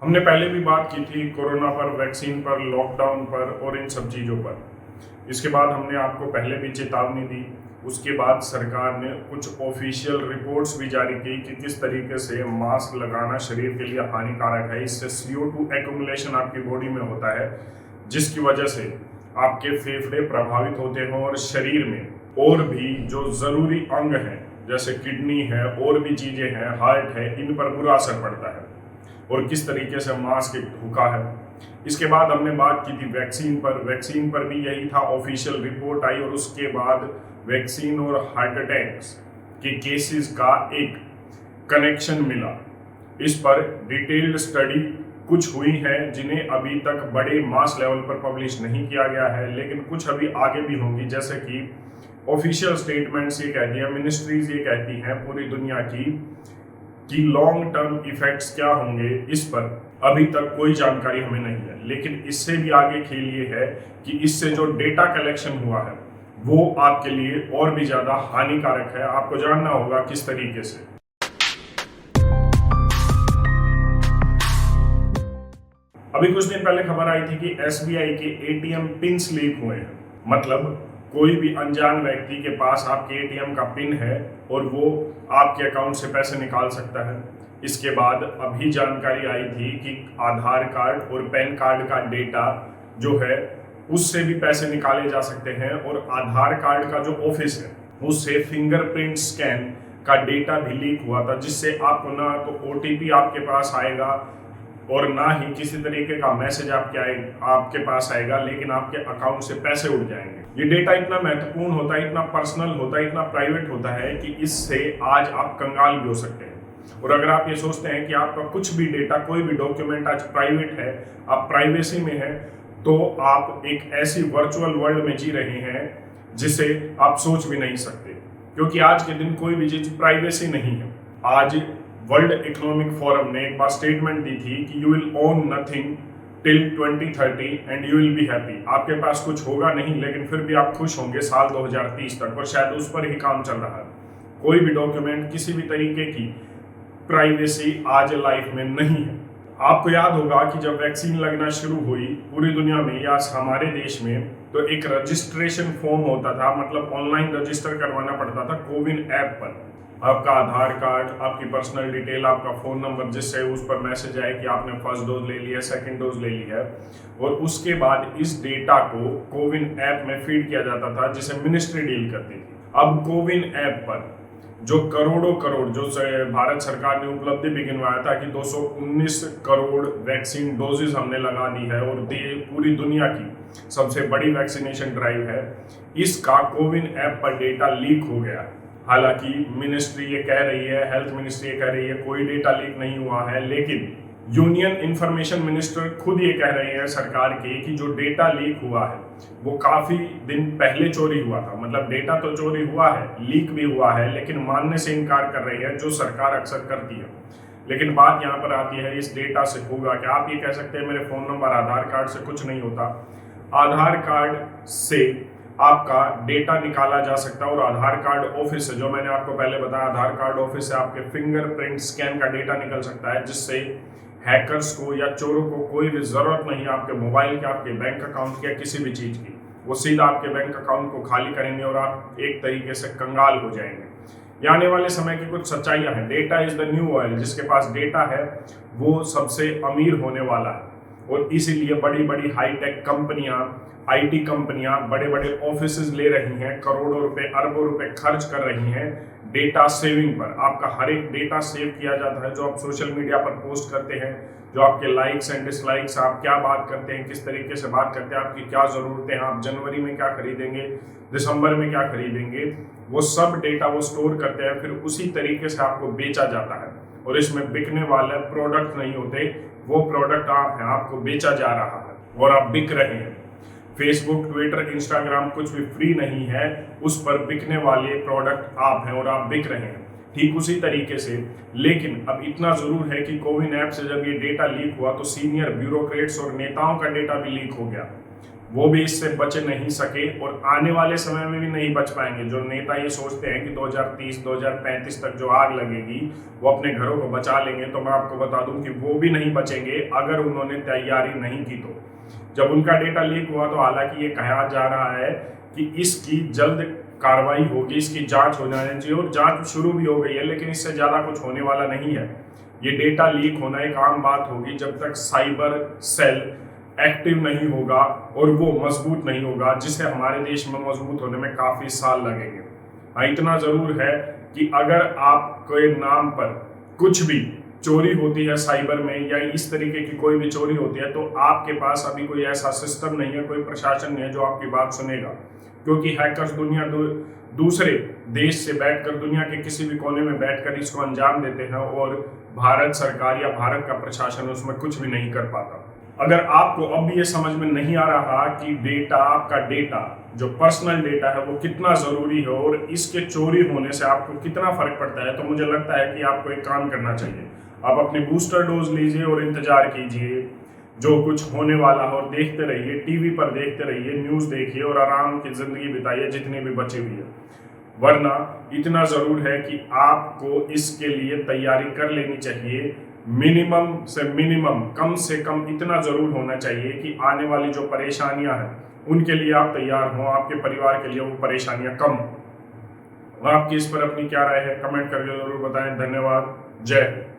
हमने पहले भी बात की थी कोरोना पर, वैक्सीन पर, लॉकडाउन पर और इन सब चीज़ों पर। इसके बाद हमने आपको पहले भी चेतावनी दी। उसके बाद सरकार ने कुछ ऑफिशियल रिपोर्ट्स भी जारी की कि किस तरीके से मास्क लगाना शरीर के लिए हानिकारक है। इससे CO2 एक्यूमुलेशन आपकी बॉडी में होता है, जिसकी वजह से आपके फेफड़े प्रभावित होते हैं और शरीर में और भी जो ज़रूरी अंग हैं जैसे किडनी है और भी चीज़ें हैं, हार्ट है, इन पर बुरा असर पड़ता है। और किस तरीके से मास्क एक धोखा है। इसके बाद हमने बात की थी वैक्सीन पर भी यही था, ऑफिशियल रिपोर्ट आई और उसके बाद वैक्सीन और हार्ट अटैक्स के केसेस का एक कनेक्शन मिला। इस पर डिटेल्ड स्टडी कुछ हुई है जिन्हें अभी तक बड़े मास लेवल पर पब्लिश नहीं किया गया है, लेकिन कुछ अभी आगे भी होंगी। जैसे कि ऑफिशियल स्टेटमेंट्स ये कहती हैं, मिनिस्ट्रीज ये कहती हैं पूरी दुनिया की कि लॉन्ग टर्म इफेक्ट्स क्या होंगे, इस पर अभी तक कोई जानकारी हमें नहीं है। लेकिन इससे भी आगे खेल ये है कि इससे जो डेटा कलेक्शन हुआ है वो आपके लिए और भी ज़्यादा हानिकारक है। आपको जानना होगा किस तरीके से। अभी कुछ दिन पहले खबर आई थी कि SBI के ATM पिन्स लीक हुए हैं। मतलब कोई भी अनजान व्यक्ति के पास आपके ATM का पिन है और वो आपके अकाउंट से पैसे निकाल सकता है। इसके बाद अभी जानकारी आई थी कि आधार कार्ड और पैन कार्ड का डेटा जो है उससे भी पैसे निकाले जा सकते हैं। और आधार कार्ड का जो ऑफिस है उससे फिंगरप्रिंट स्कैन का डेटा भी लीक हुआ था, जिससे आपको ना तो OTP आपके पास आएगा और ना ही किसी तरीके का मैसेज आपके पास आएगा, लेकिन आपके अकाउंट से पैसे उड़ जाएंगे। ये डेटा इतना महत्वपूर्ण होता है, इतना पर्सनल होता है, इतना प्राइवेट होता है कि इससे आज आप कंगाल भी हो सकते हैं। और अगर आप ये सोचते हैं कि आपका कुछ भी डेटा, कोई भी डॉक्यूमेंट आज प्राइवेट है, आप प्राइवेसी में है, तो आप एक ऐसी वर्चुअल वर्ल्ड में जी रहे हैं जिसे आप सोच भी नहीं सकते। क्योंकि आज के दिन कोई भी चीज प्राइवेसी नहीं है। आज वर्ल्ड इकोनॉमिक फोरम ने एक बार स्टेटमेंट दी थी कि you will own nothing till 2030 and you will be happy. आपके पास कुछ होगा नहीं, लेकिन फिर भी आप खुश होंगे साल 2030 तक, और शायद उस पर ही काम चल रहा है। कोई भी डॉक्यूमेंट, किसी भी तरीके की प्राइवेसी आज लाइफ में नहीं है। आपको याद होगा कि जब वैक्सीन लगना शुरू हुई पूरी दुनिया में या हमारे देश में, तो एक रजिस्ट्रेशन फॉर्म होता था, मतलब ऑनलाइन रजिस्टर करवाना पड़ता था कोविन ऐप पर। आपका आधार कार्ड, आपकी पर्सनल डिटेल, आपका फ़ोन नंबर, जिससे उस पर मैसेज आए कि आपने फर्स्ट डोज ले लिया, सेकंड डोज ले लिया है। और उसके बाद इस डेटा को कोविन ऐप में फीड किया जाता था, जिसे मिनिस्ट्री डील करती थी। अब कोविन ऐप पर जो करोड़ों करोड़, जो भारत सरकार ने उपलब्धि भी गिनवाया था कि 219 करोड़ वैक्सीन डोजेज हमने लगा दी है और पूरी दुनिया की सबसे बड़ी वैक्सीनेशन ड्राइव है, इसका कोविन ऐप पर डेटा लीक हो गया। हालांकि मिनिस्ट्री ये कह रही है, हेल्थ मिनिस्ट्री ये कह रही है कोई डेटा लीक नहीं हुआ है, लेकिन यूनियन इंफॉर्मेशन मिनिस्टर खुद ये कह रहे हैं सरकार के कि जो डेटा लीक हुआ है वो काफ़ी दिन पहले चोरी हुआ था। मतलब डेटा तो चोरी हुआ है, लीक भी हुआ है, लेकिन मानने से इनकार कर रही है, जो सरकार अक्सर करती है। लेकिन बात यहाँ पर आती है, इस डेटा से होगा क्या? आप ये कह सकते हैं मेरे फ़ोन नंबर, आधार कार्ड से कुछ नहीं होता। आधार कार्ड से आपका डेटा निकाला जा सकता है और आधार कार्ड ऑफिस से, जो मैंने आपको पहले बताया, आधार कार्ड ऑफिस से आपके फिंगरप्रिंट स्कैन का डेटा निकल सकता है, जिससे हैकर्स को या चोरों को कोई भी ज़रूरत नहीं आपके मोबाइल के, आपके बैंक अकाउंट के या किसी भी चीज़ की। वो सीधा आपके बैंक अकाउंट को खाली करेंगे और आप एक तरीके से कंगाल हो जाएंगे। ये आने वाले समय की कुछ सच्चाइयाँ हैं। Data is the new oil. जिसके पास डेटा है वो सबसे अमीर होने वाला है, और इसीलिए बड़ी बड़ी हाईटेक कंपनियां, IT कंपनियां बड़े बड़े ऑफिसेज ले रही हैं, करोड़ों रुपए, अरबों रुपए खर्च कर रही हैं डेटा सेविंग पर। आपका हर एक डेटा सेव किया जाता है, जो आप सोशल मीडिया पर पोस्ट करते हैं, जो आपके लाइक्स एंड डिसलाइक्स, आप क्या बात करते हैं, किस तरीके से बात करते हैं, आपकी क्या ज़रूरतें हैं, आप जनवरी में क्या खरीदेंगे, दिसंबर में क्या खरीदेंगे, वो सब डेटा वो स्टोर करते हैं, फिर उसी तरीके से आपको बेचा जाता है। और इसमें बिकने वाले प्रोडक्ट नहीं होते, वो प्रोडक्ट आप हैं, आपको बेचा जा रहा है और आप बिक रहे हैं। फेसबुक, ट्विटर, इंस्टाग्राम कुछ भी फ्री नहीं है, उस पर बिकने वाले प्रोडक्ट आप हैं और आप बिक रहे हैं। ठीक उसी तरीके से, लेकिन अब इतना जरूर है कि कोविन ऐप से जब ये डेटा लीक हुआ तो सीनियर ब्यूरोक्रेट्स और नेताओं का डेटा भी लीक हो गया। वो भी इससे बच नहीं सके और आने वाले समय में भी नहीं बच पाएंगे। जो नेता ये सोचते हैं कि 2030-2035 तक जो आग लगेगी वो अपने घरों को बचा लेंगे, तो मैं आपको बता दूं कि वो भी नहीं बचेंगे अगर उन्होंने तैयारी नहीं की। तो जब उनका डेटा लीक हुआ तो हालांकि ये कहा जा रहा है कि इसकी जल्द कार्रवाई होगी, इसकी जांच हो जानी चाहिए, और जांच शुरू भी हो गई है, लेकिन इससे ज़्यादा कुछ होने वाला नहीं है। ये डेटा लीक होना एक आम बात होगी जब तक साइबर सेल एक्टिव नहीं होगा और वो मजबूत नहीं होगा, जिसे हमारे देश में मजबूत होने में काफ़ी साल लगेंगे। हाँ, इतना ज़रूर है कि अगर आपके नाम पर कुछ भी चोरी होती है साइबर में, या इस तरीके की कोई भी चोरी होती है, तो आपके पास अभी कोई ऐसा सिस्टम नहीं है, कोई प्रशासन नहीं है जो आपकी बात सुनेगा, क्योंकि हैकर्स दूसरे देश से बैठकर, दुनिया के किसी भी कोने में बैठकर इसको अंजाम देते हैं, और भारत सरकार या भारत का प्रशासन उसमें कुछ भी नहीं कर पाता। अगर आपको अब भी ये समझ में नहीं आ रहा कि आपका डेटा जो पर्सनल डेटा है वो कितना ज़रूरी है और इसके चोरी होने से आपको कितना फ़र्क पड़ता है, तो मुझे लगता है कि आपको एक काम करना चाहिए। आप अपनी बूस्टर डोज लीजिए और इंतज़ार कीजिए जो कुछ होने वाला हो, और देखते रहिए, टीवी पर देखते रहिए, न्यूज़ देखिए और आराम की ज़िंदगी बिताइए जितनी भी बची हुई है। वरना इतना ज़रूर है कि आपको इसके लिए तैयारी कर लेनी चाहिए। मिनिमम से मिनिमम, कम से कम इतना ज़रूर होना चाहिए कि आने वाली जो परेशानियां हैं उनके लिए आप तैयार हों, आपके परिवार के लिए वो परेशानियां कम हो। आपकी इस पर अपनी क्या राय है कमेंट करके ज़रूर बताएं। धन्यवाद। जय हिंद।